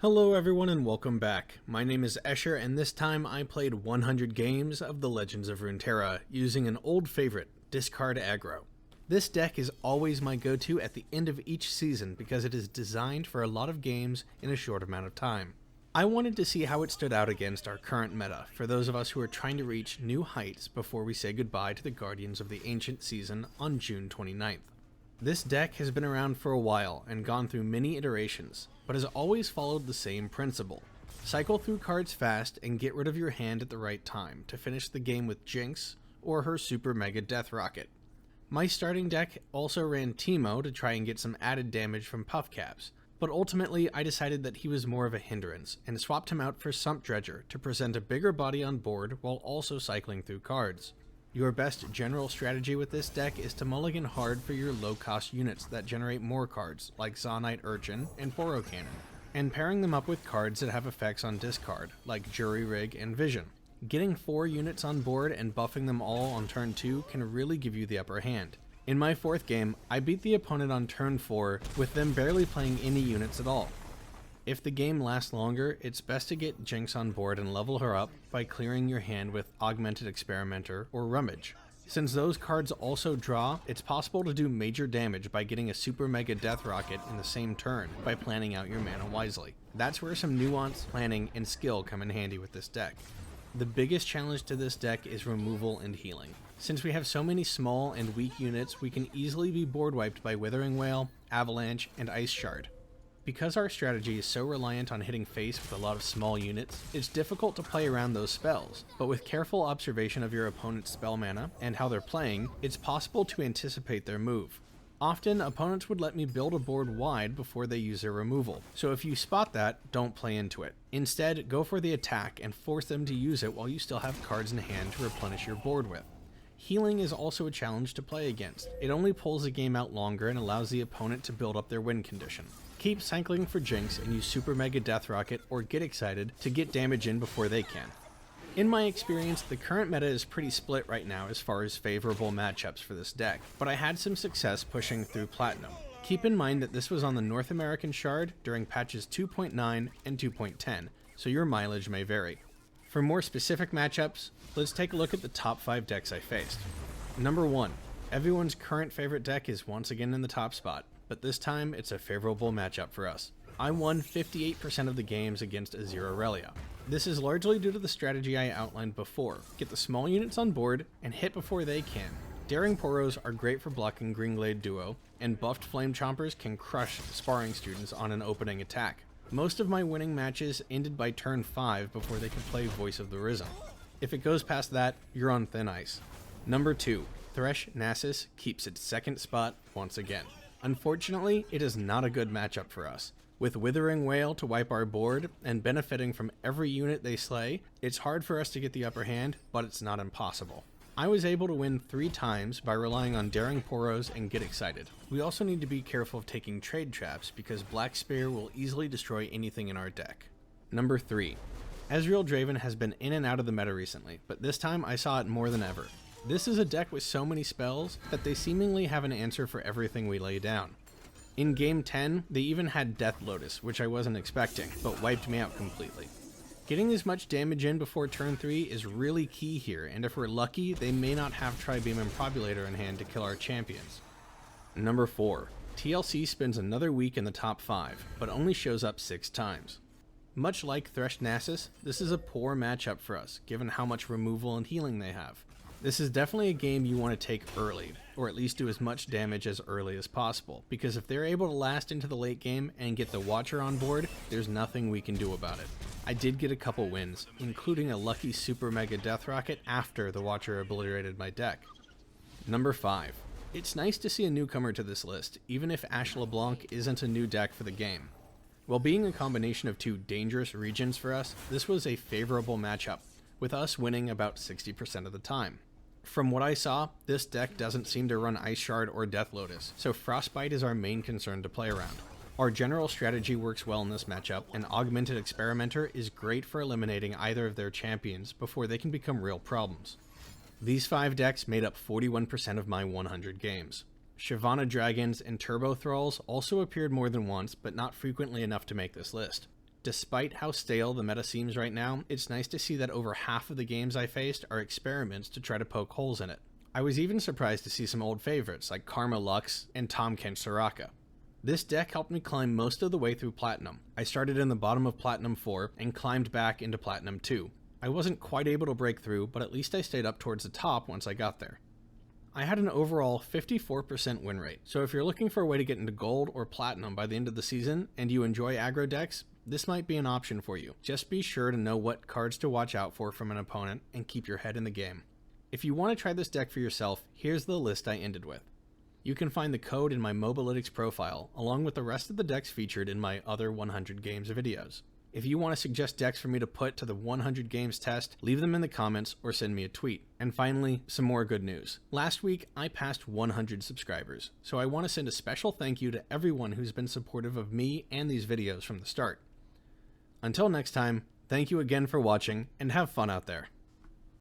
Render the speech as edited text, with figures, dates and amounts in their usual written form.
Hello everyone and welcome back. My name is Escher and this time I played 100 games of the Legends of Runeterra using an old favorite, Discard Aggro. This deck is always my go-to at the end of each season because it is designed for a lot of games in a short amount of time. I wanted to see how it stood out against our current meta for those of us who are trying to reach new heights before we say goodbye to the Guardians of the Ancient season on June 29th. This deck has been around for a while and gone through many iterations, but has always followed the same principle. Cycle through cards fast and get rid of your hand at the right time to finish the game with Jinx or her Super Mega Death Rocket. My starting deck also ran Teemo to try and get some added damage from Puff Caps, but ultimately I decided that he was more of a hindrance and swapped him out for Sump Dredger to present a bigger body on board while also cycling through cards. Your best general strategy with this deck is to mulligan hard for your low-cost units that generate more cards, like Zaunite Urchin and Poro Cannon, and pairing them up with cards that have effects on discard, like Jury Rig and Vision. Getting 4 units on board and buffing them all on turn 2 can really give you the upper hand. In my 4th game, I beat the opponent on turn 4 with them barely playing any units at all. If the game lasts longer, it's best to get Jinx on board and level her up by clearing your hand with Augmented Experimenter or Rummage. Since those cards also draw, it's possible to do major damage by getting a Super Mega Death Rocket in the same turn by planning out your mana wisely. That's where some nuance, planning, and skill come in handy with this deck. The biggest challenge to this deck is removal and healing. Since we have so many small and weak units, we can easily be board wiped by Withering Wail, Avalanche, and Ice Shard. Because our strategy is so reliant on hitting face with a lot of small units, it's difficult to play around those spells, but with careful observation of your opponent's spell mana and how they're playing, it's possible to anticipate their move. Often, opponents would let me build a board wide before they use their removal, so if you spot that, don't play into it. Instead, go for the attack and force them to use it while you still have cards in hand to replenish your board with. Healing is also a challenge to play against. It only pulls the game out longer and allows the opponent to build up their win condition. Keep cycling for Jinx and use Super Mega Death Rocket or Get Excited to get damage in before they can. In my experience, the current meta is pretty split right now as far as favorable matchups for this deck, but I had some success pushing through Platinum. Keep in mind that this was on the North American Shard during patches 2.9 and 2.10, so your mileage may vary. For more specific matchups, let's take a look at the top 5 decks I faced. Number 1. Everyone's current favorite deck is once again in the top spot, but this time it's a favorable matchup for us. I won 58% of the games against Azir Aurelia. This is largely due to the strategy I outlined before. Get the small units on board and hit before they can. Daring Poros are great for blocking Greenglade Duo, and buffed Flame Chompers can crush sparring students on an opening attack. Most of my winning matches ended by turn 5 before they could play Voice of the Risen. If it goes past that, you're on thin ice. Number 2. Thresh Nasus keeps its second spot once again. Unfortunately, it is not a good matchup for us. With Withering Wail to wipe our board and benefiting from every unit they slay, it's hard for us to get the upper hand, but it's not impossible. I was able to win 3 times by relying on Daring Poros and Get Excited. We also need to be careful of taking trade traps because Black Spear will easily destroy anything in our deck. Number 3. Ezreal Draven has been in and out of the meta recently, but this time I saw it more than ever. This is a deck with so many spells that they seemingly have an answer for everything we lay down. In game 10, they even had Death Lotus, which I wasn't expecting, but wiped me out completely. Getting as much damage in before turn 3 is really key here, and if we're lucky, they may not have Tribeam and Probulator in hand to kill our champions. Number 4. TLC spends another week in the top 5, but only shows up 6 times. Much like Thresh Nasus, this is a poor matchup for us, given how much removal and healing they have. This is definitely a game you want to take early, or at least do as much damage as early as possible, because if they're able to last into the late game and get the Watcher on board, there's nothing we can do about it. I did get a couple wins, including a lucky Super Mega Death Rocket after the Watcher obliterated my deck. Number 5. It's nice to see a newcomer to this list, even if Ashe LeBlanc isn't a new deck for the game. While being a combination of 2 dangerous regions for us, this was a favorable matchup, with us winning about 60% of the time. From what I saw, this deck doesn't seem to run Ice Shard or Death Lotus, so Frostbite is our main concern to play around. Our general strategy works well in this matchup, and Augmented Experimenter is great for eliminating either of their champions before they can become real problems. These 5 decks made up 41% of my 100 games. Shyvana Dragons and Turbo Thralls also appeared more than once, but not frequently enough to make this list. Despite how stale the meta seems right now, it's nice to see that over half of the games I faced are experiments to try to poke holes in it. I was even surprised to see some old favorites like Karma Lux and Tahm Kench Soraka. This deck helped me climb most of the way through Platinum. I started in the bottom of Platinum 4 and climbed back into Platinum 2. I wasn't quite able to break through, but at least I stayed up towards the top once I got there. I had an overall 54% win rate, so if you're looking for a way to get into Gold or Platinum by the end of the season and you enjoy aggro decks, this might be an option for you. Just be sure to know what cards to watch out for from an opponent and keep your head in the game. If you want to try this deck for yourself, here's the list I ended with. You can find the code in my Mobalytics profile, along with the rest of the decks featured in my other 100 games videos. If you want to suggest decks for me to put to the 100 games test, leave them in the comments or send me a tweet. And finally, some more good news. Last week, I passed 100 subscribers, so I want to send a special thank you to everyone who's been supportive of me and these videos from the start. Until next time, thank you again for watching, and have fun out there.